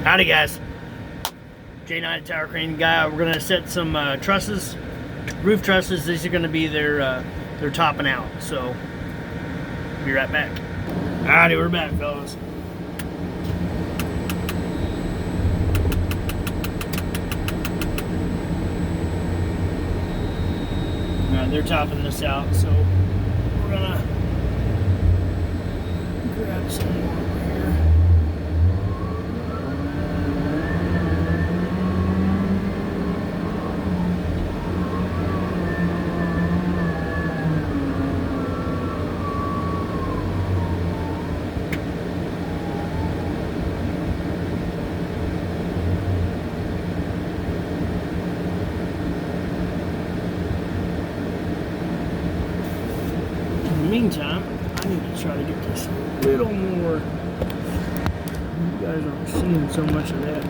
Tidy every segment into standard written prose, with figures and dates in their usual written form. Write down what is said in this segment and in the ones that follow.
Howdy guys, J9 Tower Crane guy. We're gonna set some trusses, roof trusses. These are gonna be their topping out. So be right back. Howdy, we're back, fellas. Alright, they're topping this out, so we're gonna grab some more over here. Meantime, I need to try to get this a little more. You guys aren't seeing so much of that.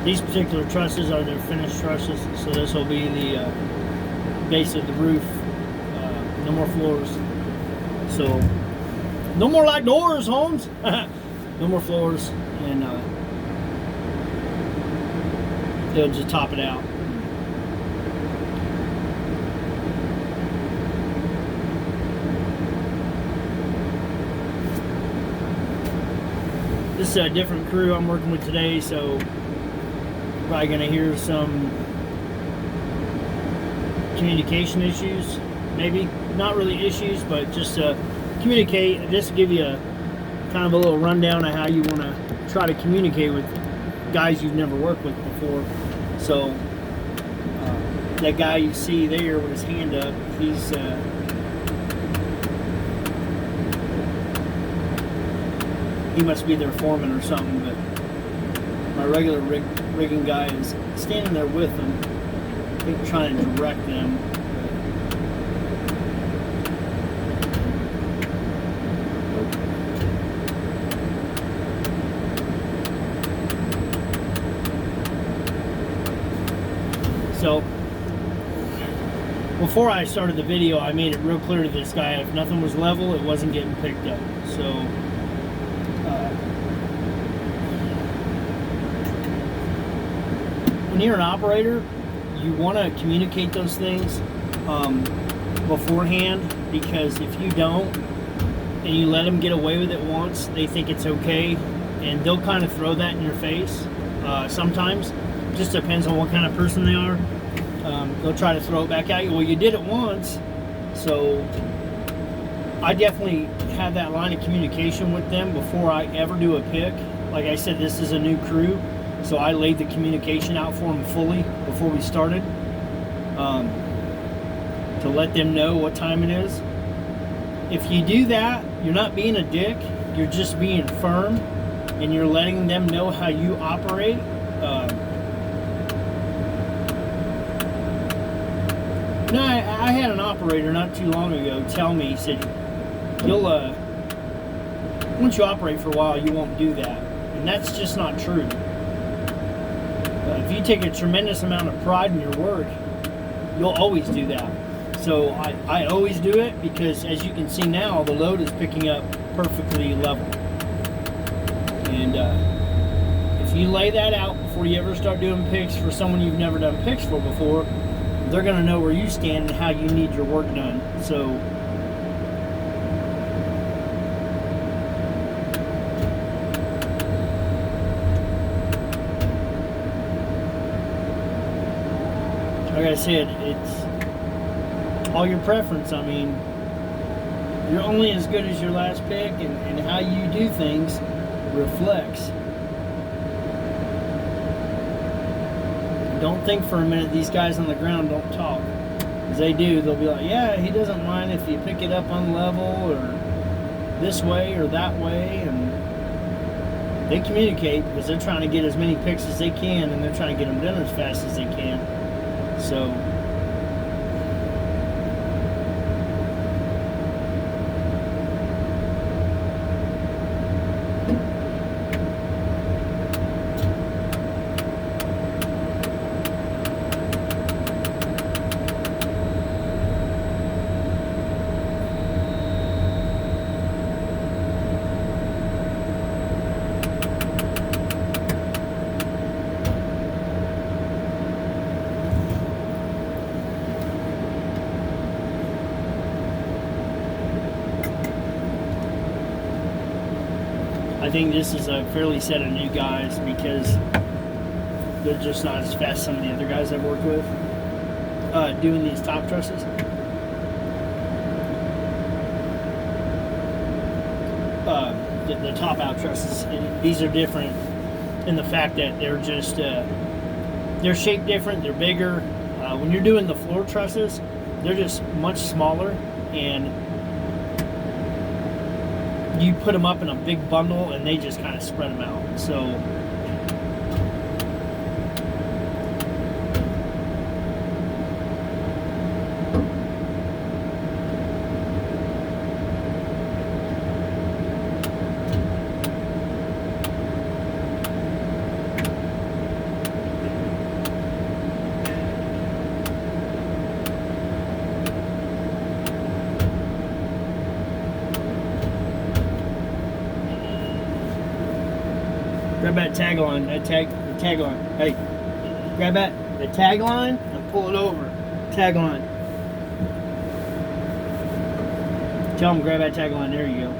These particular trusses are their finished trusses, so this will be the base of the roof. No more floors. So, no more like doors, Holmes. No more floors, and they'll just top it out. This is a different crew I'm working with today, so probably gonna hear some communication issues, maybe not really issues, but just communicate. Just to give you a kind of a little rundown of how you want to try to communicate with guys you've never worked with before. So that guy you see there with his hand up, he's he must be their foreman or something, but my regular rigging guy is standing there with them, I think trying to direct them. So before I started the video, I made it real clear to this guy, if nothing was level, it wasn't getting picked up. So when you're an operator, you want to communicate those things beforehand, because if you don't and you let them get away with it once, they think it's okay, and they'll kind of throw that in your face. Sometimes, just depends on what kind of person they are. They'll try to throw it back at you. Well, you did it once, so I definitely have that line of communication with them before I ever do a pick. Like I said, this is a new crew, so I laid the communication out for them fully before we started, to let them know what time it is. If you do that, you're not being a dick, you're just being firm, and you're letting them know how you operate. I had an operator not too long ago tell me, he said, you'll, once you operate for a while, you won't do that. And that's just not true. If you take a tremendous amount of pride in your work, you'll always do that. So I always do it, because as you can see now, the load is picking up perfectly level. And if if you lay that out before you ever start doing picks for someone you've never done picks for before, they're going to know where you stand and how you need your work done. So like I said, it's all your preference. I mean, you're only as good as your last pick, and how you do things reflects. Don't think for a minute these guys on the ground don't talk. Because they do. They'll be like, yeah, he doesn't mind if you pick it up on level or this way or that way. And they communicate because they're trying to get as many picks as they can, and they're trying to get them done as fast as they can. So I think this is a fairly set of new guys because they're just not as fast as some of the other guys I've worked with doing these top trusses. The top out trusses, these are different in the fact that they're just they're shaped different, they're bigger. When you're doing the floor trusses, they're just much smaller, and you put them up in a big bundle and they just kind of spread them out. So grab that tag line, the tag line. Hey, grab the tag line and pull it over. Tag line. Tell them grab that tag line. There you go.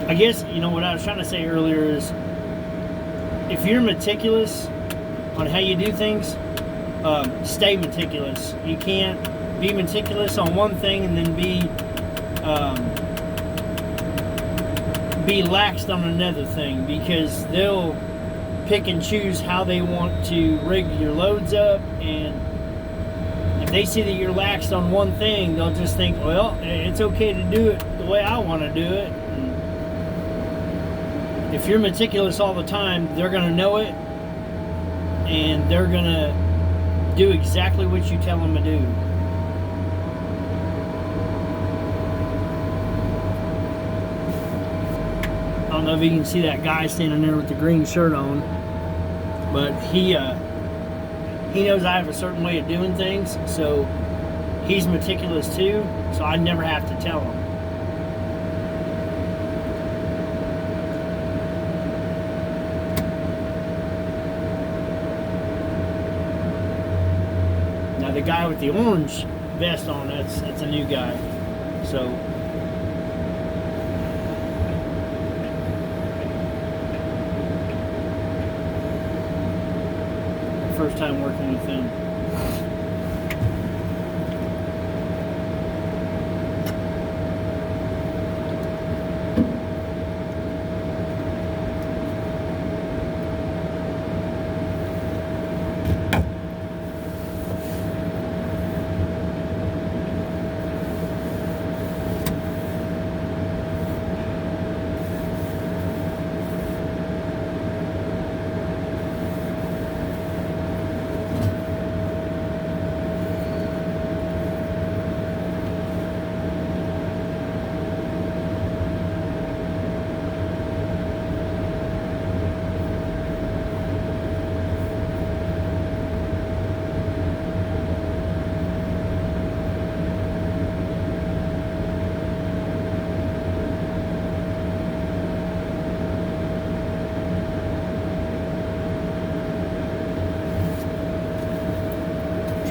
I guess, you know, what I was trying to say earlier is if you're meticulous on how you do things, stay meticulous. You can't be meticulous on one thing and then be laxed on another thing, because they'll pick and choose how they want to rig your loads up, and if they see that you're laxed on one thing, they'll just think, well, it's okay to do it the way I want to do it. If you're meticulous all the time, they're going to know it, and they're going to do exactly what you tell them to do. I don't know if you can see that guy standing there with the green shirt on, but he knows I have a certain way of doing things, so he's meticulous too, so I never have to tell him. The guy with the orange vest on, that's a new guy. So first time working with him.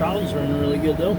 trolley's running really good though.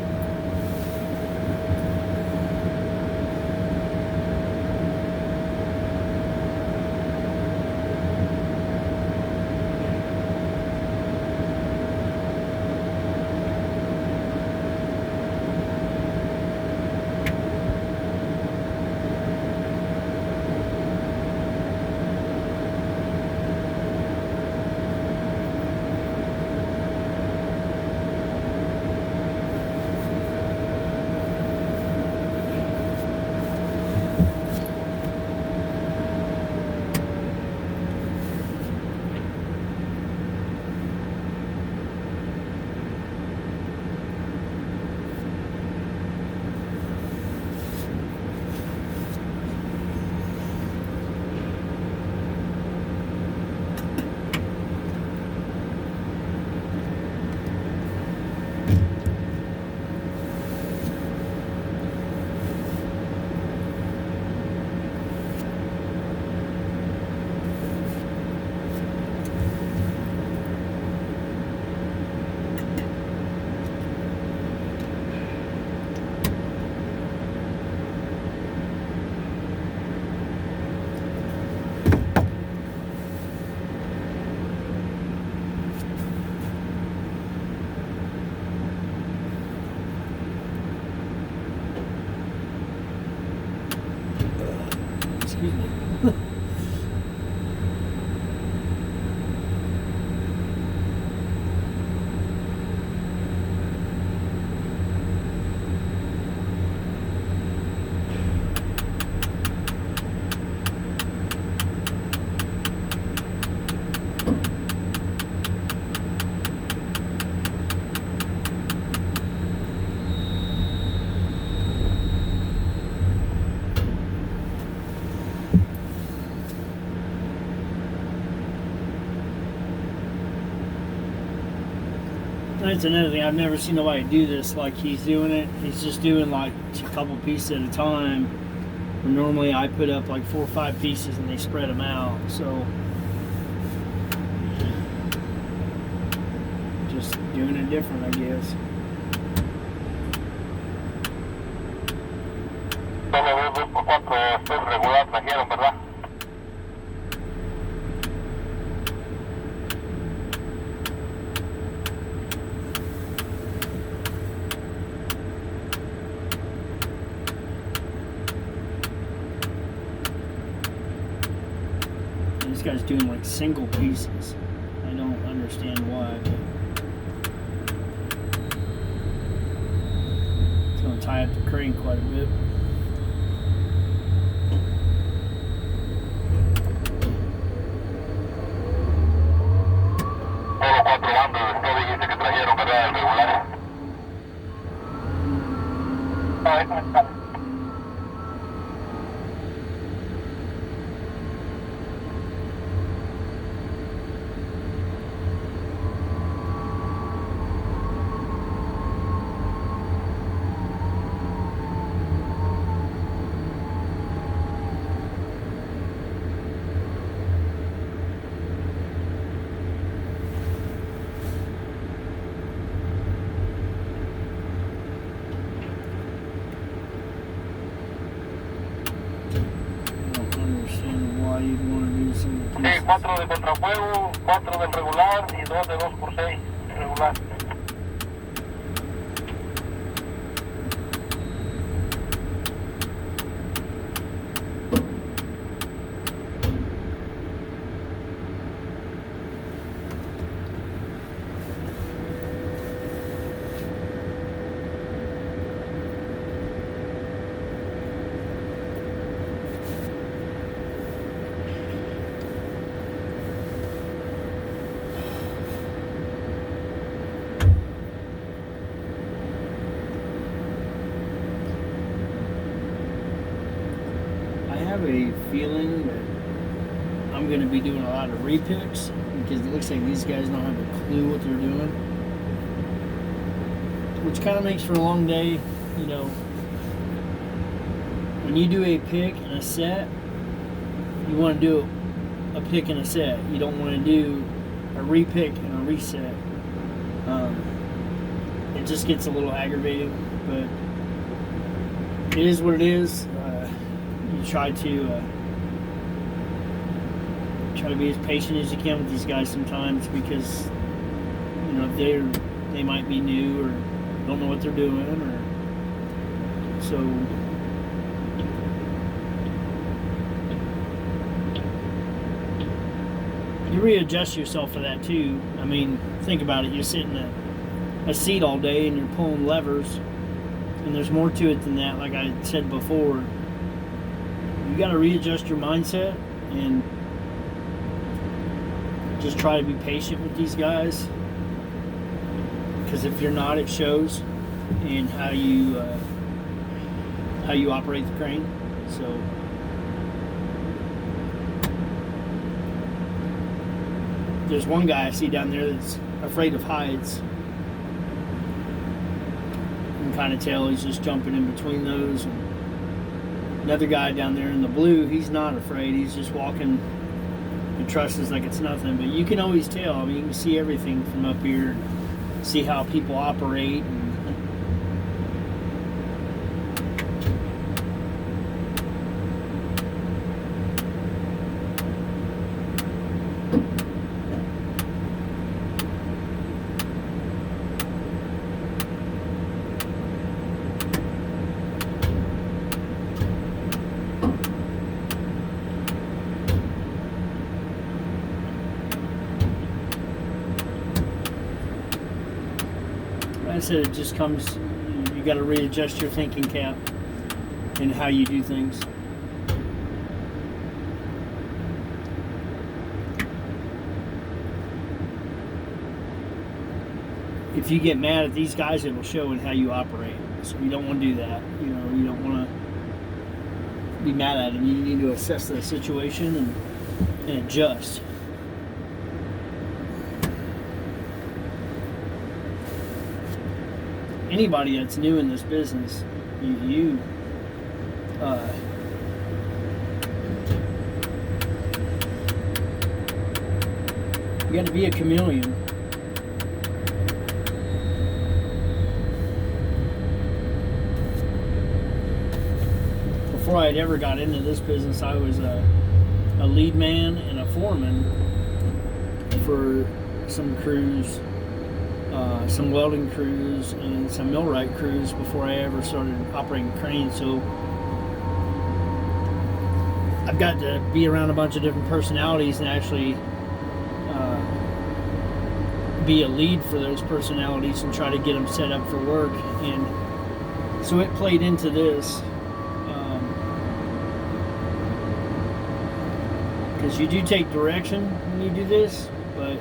Excuse me. That's another thing. I've never seen nobody do this like he's doing it. He's just doing like a couple pieces at a time. When normally I put up like 4 or 5 pieces and they spread them out. So just doing it different, I guess. This guy's doing like single pieces. I don't understand why. It's going to tie up the crane quite a bit. You'd want to do some of these. 4 de contrafuego, 4 del regular y 2 de 2x6 regular. I have a feeling that I'm going to be doing a lot of repicks because it looks like these guys don't have a clue what they're doing, which kind of makes for a long day. You know, when you do a pick and a set, you want to do a pick and a set. You don't want to do a repick and a reset. it just gets a little aggravating, but it is what it is. You try to be as patient as you can with these guys sometimes, because you know they might be new or don't know what they're doing, or so. You readjust yourself for that too. I mean, think about it. You're sitting in a seat all day and you're pulling levers, and there's more to it than that. Like I said before, you got to readjust your mindset and just try to be patient with these guys, because if you're not, it shows in how you operate the crane. So there's one guy I see down there that's afraid of heights. You can kind of tell he's just jumping in between those. And another guy down there in the blue, he's not afraid. He's just walking the trusses like it's nothing. But you can always tell. I mean, you can see everything from up here, see how people operate. And I said, it just comes, you got to readjust your thinking cap and how you do things. If you get mad at these guys, it'll show in how you operate. So you don't want to do that. You know, you don't want to be mad at them. You need to assess the situation and adjust. Anybody that's new in this business, you got to be a chameleon. Before I had ever got into this business, I was a lead man and a foreman for some crews. Some welding crews and some millwright crews before I ever started operating cranes. So I've got to be around a bunch of different personalities and actually be a lead for those personalities and try to get them set up for work. And so it played into this, because you do take direction when you do this, but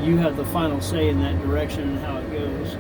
you have the final say in that direction and how it goes.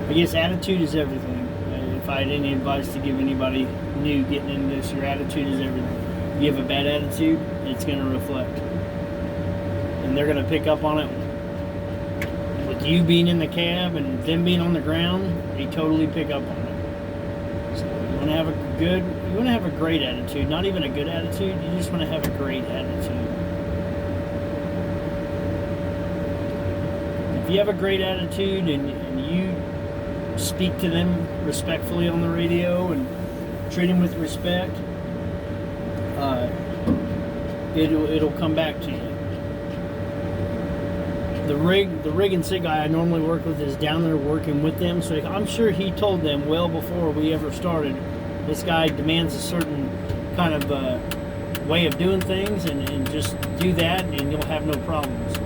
I guess attitude is everything. If I had any advice to give anybody new getting into this, your attitude is everything. If you have a bad attitude, it's going to reflect. And they're going to pick up on it. With you being in the cab and them being on the ground, they totally pick up on it. So you want to have a great attitude. Not even a good attitude, you just want to have a great attitude. If you have a great attitude and you speak to them respectfully on the radio and treat them with respect, it'll come back to you. The rig and sit guy I normally work with is down there working with them, so I'm sure he told them well before we ever started, this guy demands a certain kind of way of doing things, and just do that, and you'll have no problems.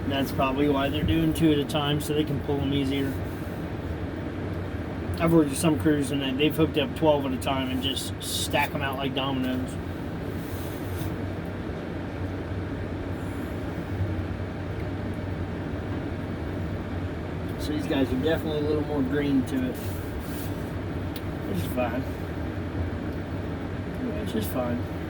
That's probably why they're doing 2 at a time, so they can pull them easier. I've worked with some crews and they've hooked up 12 at a time and just stack them out like dominoes. So these guys are definitely a little more green to it, which is fine. Which is fine.